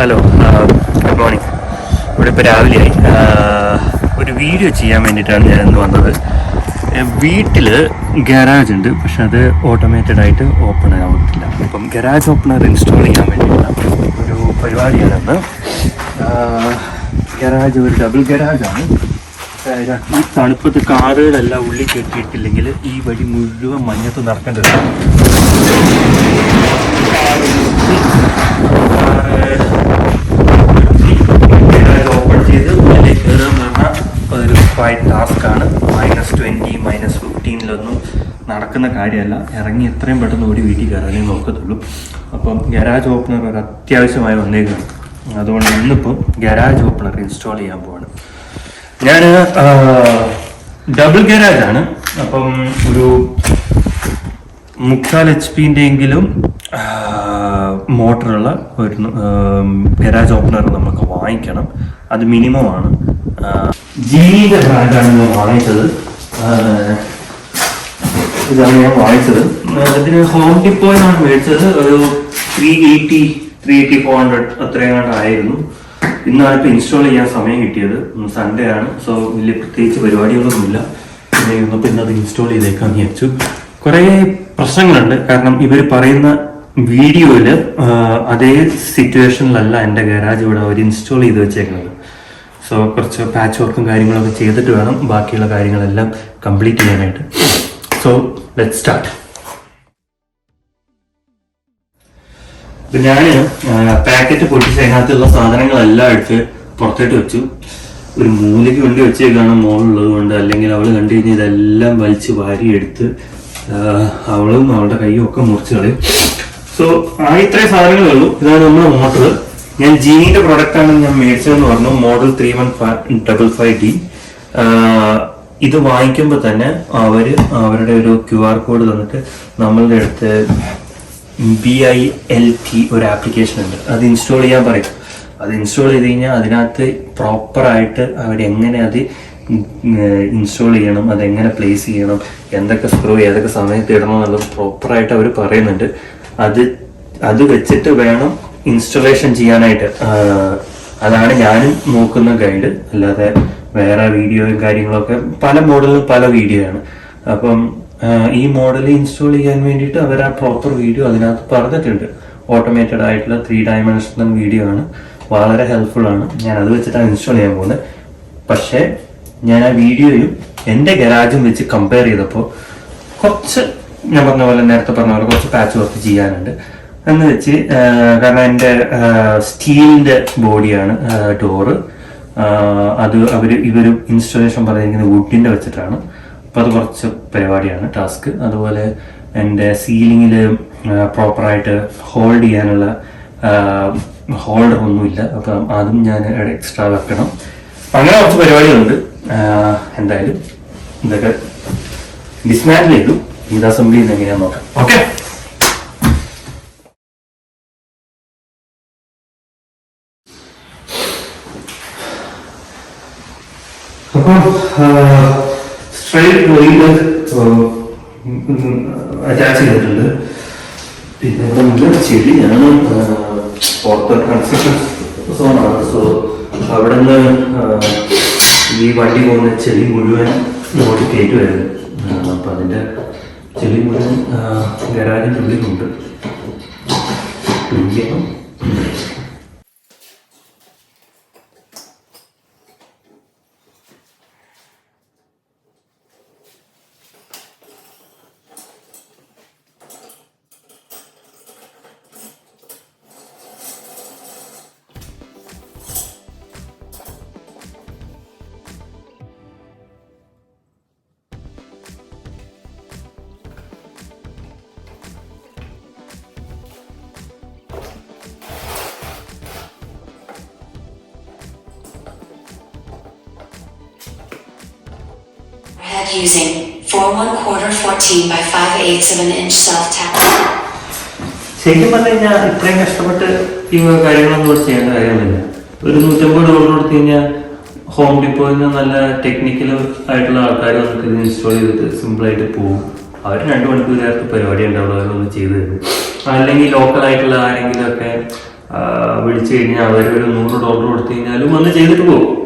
Hello, good morning. ഇവിടെ ഇപ്പോൾ രാവിലെയായി. ഒരു വീഡിയോ ചെയ്യാൻ വേണ്ടിയിട്ടാണ് ഞാൻ ഇന്ന് വന്നത്. വീട്ടിൽ ഗാരാജ് ഉണ്ട്, പക്ഷെ അത് ഓട്ടോമേറ്റഡ് ആയിട്ട് ഓപ്പൺ ആവത്തില്ല. അപ്പം ഗാരാജ് ഓപ്പണർ ഇൻസ്റ്റാൾ ചെയ്യാൻ വേണ്ടിയിട്ടുള്ള ഒരു പരിപാടിയാണെന്ന്. ഗാരാജ് ഒരു ഡബിൾ ഗാരാജാണ്. ഈ തണുപ്പത്ത് കാറുകളെല്ലാം ഉള്ളിൽ കെട്ടിയിട്ടില്ലെങ്കിൽ ഈ വഴി മുഴുവൻ മഞ്ഞത്ത് നടക്കേണ്ടതാണ്. ഓപ്പൺ ചെയ്ത് ഉള്ളിൽ കയറുക എന്ന് പറഞ്ഞാൽ അതൊരു ക്വൈറ്റ് ടാസ്ക്കാണ്. -20 -15 നടക്കുന്ന കാര്യമല്ല. ഇറങ്ങി എത്രയും പെട്ടെന്ന് ഓടി വീട്ടിൽ കയറാനേ നോക്കത്തുള്ളൂ. അപ്പം ഗാരാജ് ഓപ്പണർ ഒരു അത്യാവശ്യമായി വന്നേക്കാണ്. അതുകൊണ്ട് ഇന്നിപ്പം ഗാരാജ് ഓപ്പണർ ഇൻസ്റ്റാൾ ചെയ്യാൻ പോവാണ്. ഞാൻ ഡബിൾ ഗാരാജാണ്. അപ്പം ഒരു 3.25 HP മോട്ടറുള്ള ഒരു ഗാരാജ് ഓപ്പണർ നമുക്ക് വാങ്ങിക്കണം. അത് മിനിമമാണ്. ജീനിയുടെ ബ്രാൻഡാണ് ഞാൻ വാങ്ങിച്ചത്. ഇതാണ് ഞാൻ വാങ്ങിച്ചത്. ഇതിന് ഹോം ഡിപ്പോയിലാണ് മേടിച്ചത്. ഒരു 380-400 അത്രയും ഇന്നാണ് ഇപ്പോൾ ഇൻസ്റ്റാൾ ചെയ്യാൻ സമയം കിട്ടിയത്. സൺഡേ ആണ്. സോ വലിയ പ്രത്യേകിച്ച് പരിപാടികളൊന്നുമില്ല. പിന്നെ ഇന്നിപ്പോൾ ഇന്നത് ഇൻസ്റ്റാൾ ചെയ്തേക്കാന്ന് വിചാരിച്ചു. കുറേ പ്രശ്നങ്ങളുണ്ട്. കാരണം ഇവർ പറയുന്ന വീഡിയോയിൽ അതേ സിറ്റുവേഷനിലല്ല എൻ്റെ ഗാരാജ് ഇവിടെ അവർ ഇൻസ്റ്റാൾ ചെയ്ത് വെച്ചേക്കുന്നത്. സോ കുറച്ച് പാച്ച് വർക്കും കാര്യങ്ങളൊക്കെ ചെയ്തിട്ട് വേണം ബാക്കിയുള്ള കാര്യങ്ങളെല്ലാം കംപ്ലീറ്റ് ചെയ്യാനായിട്ട്. So let's start. ഞാൻ പാക്കറ്റ് പൊട്ടിച്ച് അതിനകത്തുള്ള സാധനങ്ങളെല്ലാം എടുത്ത് പുറത്തോട്ട് വെച്ചു. ഒരു മൂലയ്ക്ക് കൊണ്ട് വെച്ചേക്കാണ് മോളുള്ളത് കൊണ്ട്. അല്ലെങ്കിൽ അവൾ കണ്ടു കഴിഞ്ഞാൽ ഇതെല്ലാം വലിച്ച് വാരിയെടുത്ത് അവളും അവളുടെ കൈയും ഒക്കെ മുറിച്ച് കളയും. സോ ഇത്രയും സാധനങ്ങളേ ഉള്ളൂ. ഇതാണ് നമ്മുടെ മോട്ടർ. ഞാൻ ജീനിയുടെ പ്രൊഡക്റ്റാണ് ഞാൻ മേടിച്ചതെന്ന് പറഞ്ഞു. Model 31555D. ഇത് വാങ്ങിക്കുമ്പോൾ തന്നെ അവരുടെ ഒരു QR കോഡ് തന്നിട്ട് നമ്മളുടെ അടുത്ത് BILT ഒരു ആപ്ലിക്കേഷൻ ഉണ്ട്. അത് ഇൻസ്റ്റാൾ ചെയ്യാൻ പറയും. അത് ഇൻസ്റ്റാൾ ചെയ്ത് കഴിഞ്ഞാൽ അതിനകത്ത് പ്രോപ്പറായിട്ട് അവരെങ്ങനെ അത് ഇൻസ്റ്റാൾ ചെയ്യണം, അതെങ്ങനെ പ്ലേസ് ചെയ്യണം, എന്തൊക്കെ സ്ക്രൂ ഏതൊക്കെ സമയത്ത് ഇടണം എന്നുള്ളത് പ്രോപ്പറായിട്ട് അവർ പറയുന്നുണ്ട്. അത് വെച്ചിട്ട് വേണം ഇൻസ്റ്റലേഷൻ ചെയ്യാനായിട്ട്. അതാണ് ഞാനും നോക്കുന്ന ഗൈഡ്. അല്ലാതെ വേറെ വീഡിയോയും കാര്യങ്ങളൊക്കെ പല മോഡലിലും പല വീഡിയോ ആണ്. അപ്പം ഈ മോഡൽ ഇൻസ്റ്റാൾ ചെയ്യാൻ വേണ്ടിയിട്ട് അവർ ആ പ്രോപ്പർ വീഡിയോ അതിനകത്ത് പറഞ്ഞിട്ടുണ്ട്. ഓട്ടോമേറ്റഡ് ആയിട്ടുള്ള 3 ഡയമെൻഷണൽ വീഡിയോ ആണ്. വളരെ ഹെൽപ്ഫുൾ ആണ്. ഞാൻ അത് വെച്ചിട്ടാണ് ഇൻസ്റ്റാൾ ചെയ്യാൻ പോകുന്നത്. പക്ഷേ ഞാൻ ആ വീഡിയോയും എൻ്റെ ഗരാജും വെച്ച് കമ്പയർ ചെയ്തപ്പോൾ കുറച്ച് ഞാൻ നേരത്തെ പറഞ്ഞ പോലെ കുറച്ച് പാച്ച് വർക്ക് ചെയ്യാനുണ്ട് എന്ന് വെച്ച്. കാരണം എൻ്റെ സ്റ്റീലിൻ്റെ ബോഡിയാണ് ഡോറ്. അത് ഇവർ ഇൻസ്റ്റലേഷൻ പറഞ്ഞിരിക്കുന്നത് വുഡിൻ്റെ വെച്ചിട്ടാണ്. അപ്പോൾ അത് കുറച്ച് പരിപാടിയാണ്, ടാസ്ക്. അതുപോലെ എൻ്റെ സീലിങ്ങിൽ പ്രോപ്പറായിട്ട് ഹോൾഡ് ചെയ്യാനുള്ള ഹോൾഡർ ഒന്നുമില്ല. അപ്പം അതും ഞാൻ എക്സ്ട്രാ വെക്കണം. അങ്ങനെ കുറച്ച് പരിപാടികളുണ്ട്. എന്തായാലും ഇതൊക്കെ ഡിസ്മാൻഡിൽ ചെയ്തു. ഇത് അസംബ്ലി ചെയ്യുന്ന എങ്ങനെയാണെന്ന് നോക്കാം. ഓക്കെ. അപ്പം സ്ട്രൈറ്റ് റീലർ അറ്റാച്ച് ചെയ്തിട്ടുണ്ട്. പിന്നെ ഇവിടെ നല്ല ചെടിയാണ്. പുറത്ത് കൺസ്ട്രക്ഷൻ സോണാണ്. സോ അവിടെ നിന്ന് ഈ വണ്ടി പോകുന്ന ചെളി മുഴുവൻ ഇങ്ങോട്ട് കയറ്റുമായിരുന്നു. അപ്പം അതിൻ്റെ ചെളി മുഴുവൻ ഗരാജിൻ്റെ ഉള്ളിലുണ്ട്. Using 4¼ 14 by 5/8 self-tap. ശരിക്കും പറഞ്ഞു കഴിഞ്ഞാൽ ഇത്രയും കഷ്ടപ്പെട്ട് ഈ കാര്യങ്ങളൊന്നും ഇവിടെ ചെയ്യേണ്ട കാര്യങ്ങളില്ല. ഒരു $150 കൊടുത്തു കഴിഞ്ഞാൽ ഹോം ഡിപ്പോയിൽ നിന്ന് നല്ല ടെക്നിക്കൽ ആയിട്ടുള്ള ആൾക്കാർ നമുക്ക് ഇത് ഇൻസ്റ്റാൾ ചെയ്തിട്ട് സിമ്പിളായിട്ട് പോകും. അവർ 2 മണിക്കൂർ നേരത്തെ പരിപാടി ഉണ്ടാവുള്ളൂ. അവരൊന്ന് ചെയ്ത് തരും. അല്ലെങ്കിൽ ലോക്കലായിട്ടുള്ള ആരെങ്കിലും ഒക്കെ വിളിച്ചു കഴിഞ്ഞാൽ അവരൊരു $100 കൊടുത്തു കഴിഞ്ഞാലും വന്ന് ചെയ്തിട്ട് പോകും.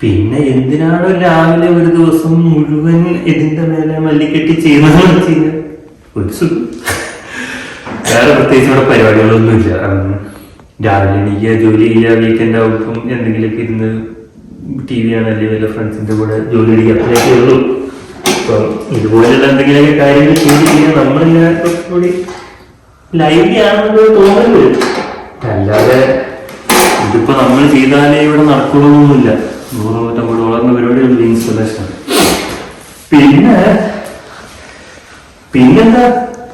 പിന്നെ എന്തിനാണോ രാവിലെ ഒരു ദിവസം മുഴുവൻ ഇതിന്റെ മേലെ മല്ലിക്കെട്ടി ചെയ്യുന്നതെന്ന് വെച്ച് കഴിഞ്ഞാൽ ഒരു സുഖം. വേറെ പ്രത്യേകിച്ച് ഇവിടെ പരിപാടികളൊന്നുമില്ല. രാവിലെ എണീക്കുക, ജോലി ചെയ്യുക, വീക്കെൻഡ് ആവുമ്പം എന്തെങ്കിലുമൊക്കെ ഇരുന്ന് TV ആണല്ലേ വല്ല ഫ്രണ്ട്സിന്റെ കൂടെ ജോലി അടിക്കുക, അത്രയൊക്കെ ഉള്ളൂ. അപ്പം ഇതുപോലെയുള്ള എന്തെങ്കിലുമൊക്കെ കാര്യങ്ങൾ ചെയ്ത് കഴിഞ്ഞാൽ നമ്മളിങ്ങനെ കുറച്ചുകൂടി ലൈവ്ലി ആണെന്ന് തോന്നുന്നത്. അല്ലാതെ ഇതിപ്പോ നമ്മൾ ചെയ്താലേ ഇവിടെ നടക്കണമെന്നൊന്നുമില്ല. 100-150 വളർന്ന പരിപാടികളുടെ ഇൻസ്റ്റലേഷൻ. പിന്നെന്താ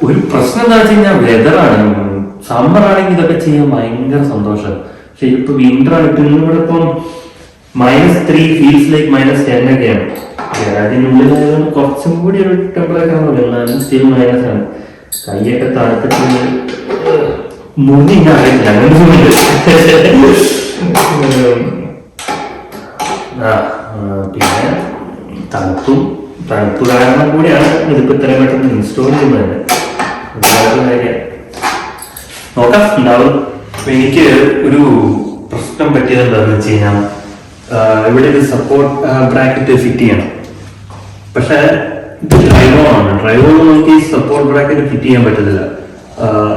ഒരു പ്രശ്നം എന്താ വെച്ച് കഴിഞ്ഞാൽ വെതറാണ്. സമ്മർ ആണെങ്കിൽ ഇതൊക്കെ ചെയ്യാൻ ഭയങ്കര സന്തോഷം. പക്ഷെ ഇപ്പൊ വിന്റർ ആണ്. ഇപ്പൊ ഇവിടെ ഇപ്പം -3 ഫീൽസ് ലൈക്ക് -10 ഒക്കെയാണ്. അതിനുള്ളിലായതുകൊണ്ട് കുറച്ചും കൂടി ഒരു ടെമ്പറേച്ചർ ആണല്ലോ, എന്നാലും സ്റ്റിൽ മൈനസ് ആണ്. കൈയൊക്കെ തണുത്തിട്ട് മുന്നിങ്ങനെ അറിയില്ല അങ്ങനെ. പിന്നെ തണുപ്പ് കാരണം കൂടിയാണ് ഇതിപ്പോ ഇത്രയും പെട്ടെന്ന് ഇൻസ്റ്റോൾ ചെയ്യുന്നത്. നോക്കാം ഉണ്ടാവും. എനിക്ക് ഒരു പ്രശ്നം പറ്റിയത് എന്താണെന്ന് വെച്ച് കഴിഞ്ഞാൽ ഇവിടെ ഒരു സപ്പോർട്ട് ബ്രാക്കറ്റ് ഫിറ്റ് ചെയ്യണം. പക്ഷെ ഇത് ഡ്രൈവോൺ നമുക്ക് ഈ സപ്പോർട്ട് ബ്രാക്കറ്റ് ഫിറ്റ് ചെയ്യാൻ പറ്റത്തില്ല.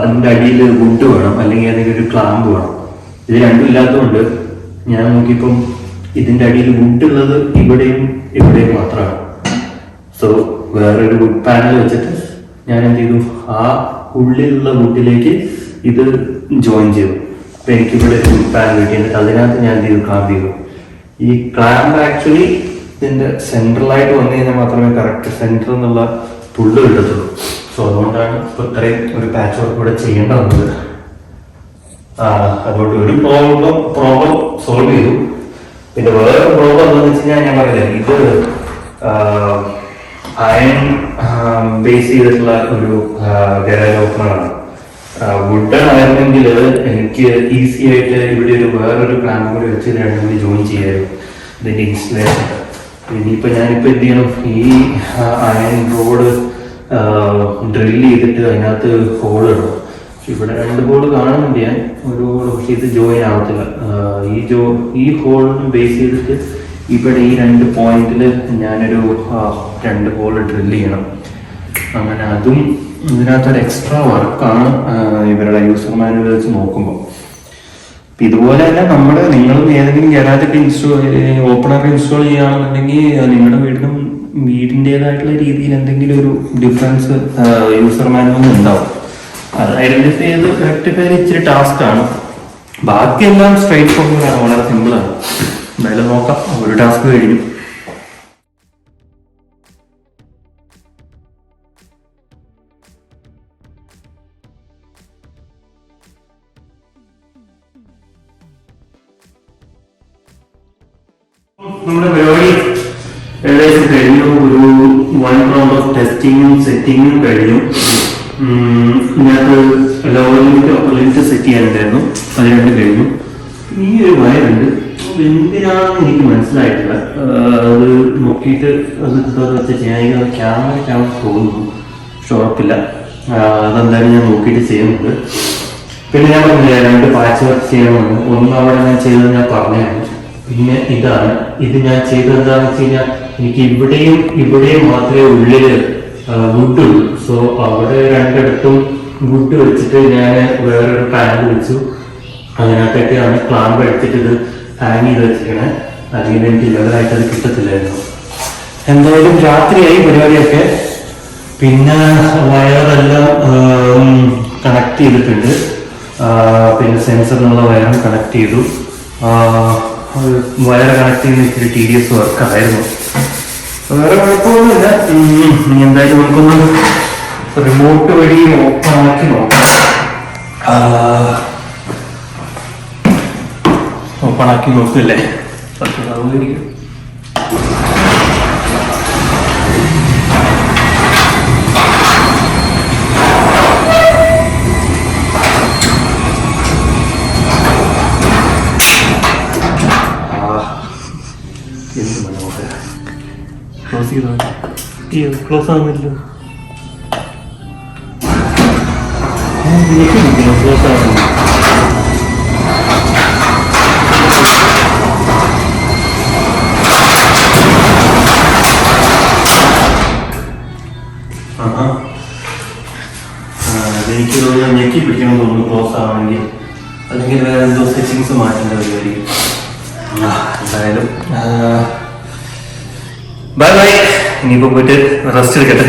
അതിന്റെ അടിയിൽ വുഡ് വേണം, അല്ലെങ്കിൽ അതിന് ഒരു ക്ലാമ്പ് വേണം. ഇത് രണ്ടും ഇല്ലാത്തതുകൊണ്ട് ഞാൻ നോക്കിയപ്പം ഇതിന്റെ അടിയിൽ വുഡ് ഉള്ളത് ഇവിടെയും മാത്രമാണ്. സോ വേറൊരു വുഡ് പാനൽ വെച്ചിട്ട് ഞാൻ എന്ത് ചെയ്തു, ആ ഉള്ളിലുള്ള വുഡിലേക്ക് ഇത് ജോയിൻ ചെയ്തു. അപ്പൊ എനിക്കിവിടെ വുഡ് പാനൽ കിട്ടിയിട്ട് അതിനകത്ത് ഞാൻ എന്ത് ചെയ്തു, ക്ലാമ്പ് ചെയ്തു. ഈ ക്ലാമ്പ് ആക്ച്വലി ഇതിന്റെ സെൻട്രലായിട്ട് വന്നു കഴിഞ്ഞാൽ മാത്രമേ കറക്റ്റ് സെന്റർ എന്നുള്ള പുള്ള് കിട്ടത്തുള്ളൂ. സോ അതുകൊണ്ടാണ് ഇപ്പൊ ഇത്രയും ഒരു പാച്ച് വർക്ക് ഇവിടെ ചെയ്യേണ്ട വന്നത്. അതുകൊണ്ട് ഒരു പ്രോബ്ലം സോൾവ് ചെയ്തു. പിന്നെ വേറെ പ്രോബ്ലം എന്താണെന്ന് വെച്ച് കഴിഞ്ഞാൽ ഞാൻ പറഞ്ഞില്ലേ, ഇത് അയൺ ബേസ് ചെയ്തിട്ടുള്ള ഒരു ഗരാജ് ഓപ്പണറാണ്. വുഡൻ ആയിരുന്നെങ്കിൽ എനിക്ക് ഈസി ആയിട്ട് ഇവിടെ വേറൊരു പ്ലാൻ കൂടി വെച്ച് രണ്ടും കൂടി ജോയിൻ ചെയ്യായിരുന്നു ഇതിന്റെ ഇൻസ്റ്റലേഷൻ. ഇനിയിപ്പോ ഞാനിപ്പോ എന്ത് ചെയ്യണം, ഈ അയൺ റോഡ് ഡ്രിൽ ചെയ്തിട്ട് അതിനകത്ത് ഹോൾ ഇടണം. പക്ഷെ ഇവിടെ 2 ഹോള് കാണുന്നുണ്ട് ഞാൻ, ഒരു ഹോള്. പക്ഷെ ഇത് ജോയിൻ ആവത്തില്ല. ഈ ഹോളിന് ബേസ് ചെയ്തിട്ട് ഇവിടെ ഈ 2 പോയിന്റിൽ ഞാനൊരു 2 ഹോള് ഡ്രിൽ ചെയ്യണം. അങ്ങനെ അതും ഇതിനകത്തൊരു എക്സ്ട്രാ വർക്കാണ് ഇവരുടെ യൂസർ മാനുവൽ വെച്ച് നോക്കുമ്പോൾ. ഇതുപോലെ തന്നെ നിങ്ങളും ഏതെങ്കിലും ഗരാജൊക്കെ ഓപ്പണർ ഇൻസ്റ്റാൾ ചെയ്യുകയാണെന്നുണ്ടെങ്കിൽ നിങ്ങളുടെ വീടിൻ്റെതായിട്ടുള്ള രീതിയിൽ എന്തെങ്കിലും ഒരു ഡിഫറൻസ് യൂസർ മാനുവൽ ഉണ്ടാവും. അത് ഐഡന്റിഫൈ ചെയ്ത് റെക്ടിഫൈ ഇച്ചിരി ടാസ്ക് ആണ്. ബാക്കിയെല്ലാം സ്ട്രൈറ്റ് ഫോർവേഡ് ആണ്, വളരെ സിമ്പിളാണ്. എന്തായാലും നോക്കാം. ഒരു ടാസ്ക് കഴിഞ്ഞു. നമ്മുടെ പരിപാടി ഏകദേശം കഴിഞ്ഞു. ഒരു 1 റൗണ്ട് ഓഫ് ടെസ്റ്റിങ്ങും സെറ്റിങ്ങും കഴിഞ്ഞു. ഇതിനകത്ത് ലോവർ ലിമിറ്റ് സെറ്റ് ചെയ്യാനുണ്ടായിരുന്നു, അത് 2 കഴിഞ്ഞു. ഈ ഒരു വയറുണ്ട്, എന്തിനാണെന്ന് എനിക്ക് മനസ്സിലായിട്ടില്ല. അത് നോക്കിയിട്ട് അത് വെച്ച് ചെയ്യാൻ ക്യാമറ തോന്നുന്നു, പക്ഷെ ഉറപ്പില്ല. അതെന്തായാലും ഞാൻ നോക്കിയിട്ട് ചെയ്യുന്നുണ്ട്. പിന്നെ ഞാൻ പറഞ്ഞില്ല 2 പാച്ച് വർക്ക് ചെയ്യണമെന്ന്. ഒന്ന് അവിടെ ഞാൻ ചെയ്തത് ഞാൻ പറഞ്ഞായിരുന്നു. പിന്നെ ഇത് ഞാൻ ചെയ്തത് എന്താണെന്ന് വെച്ച് കഴിഞ്ഞാൽ, എനിക്ക് ഇവിടെയും മാത്രമേ ഉള്ളില് വുഡ് ഉള്ളൂ. സോ അവിടെ 2 വുഡ് വെച്ചിട്ട് ഞാൻ വേറൊരു പാനൽ വെച്ചു. അതിനകത്തൊക്കെയാണ് ക്ലാമ്പ് എടുത്തിട്ട് ഇത് ഹാങ് ചെയ്ത് വെച്ചിരിക്കണേ. അല്ലെങ്കിൽ എനിക്ക് ലെവലായിട്ട് അത് കിട്ടത്തില്ലായിരുന്നു. എന്തായാലും രാത്രിയായി പരിപാടിയൊക്കെ. പിന്നെ വയറെല്ലാം കണക്ട് ചെയ്തിട്ടുണ്ട്. പിന്നെ സെൻസറിനുള്ള വയറും കണക്ട് ചെയ്തു. വയർ കണക്ട് ചെയ്യുന്ന ഇച്ചിരി tedious വർക്കായിരുന്നു. വേറെ കുഴപ്പമൊന്നുമില്ല. ഇനി എന്തായാലും നമുക്കൊന്ന് റിമോട്ട് വഴി ഓപ്പൺ ആക്കി നോക്കാം. ഓപ്പൺ ആക്കി നോക്കില്ലേ, സൗകര്യം. ക്ലോസ് ആവുന്നില്ല. ക്ലോസ് ആവുന്നില്ല. എനിക്ക് തോന്നുന്നു ഞെക്കി പിടിക്കണം തോന്നുന്നു ക്ലോസ് ആവണമെങ്കിൽ, അല്ലെങ്കിൽ വേറെ എന്തോ സെറ്റിങ്സ് മാറ്റേണ്ട പരിപാടി. എന്തായാലും ബൈ ബൈ, ഇനിയിപ്പോൾ പോയിട്ട് റെസ്റ്റ് എടുക്കട്ടെ.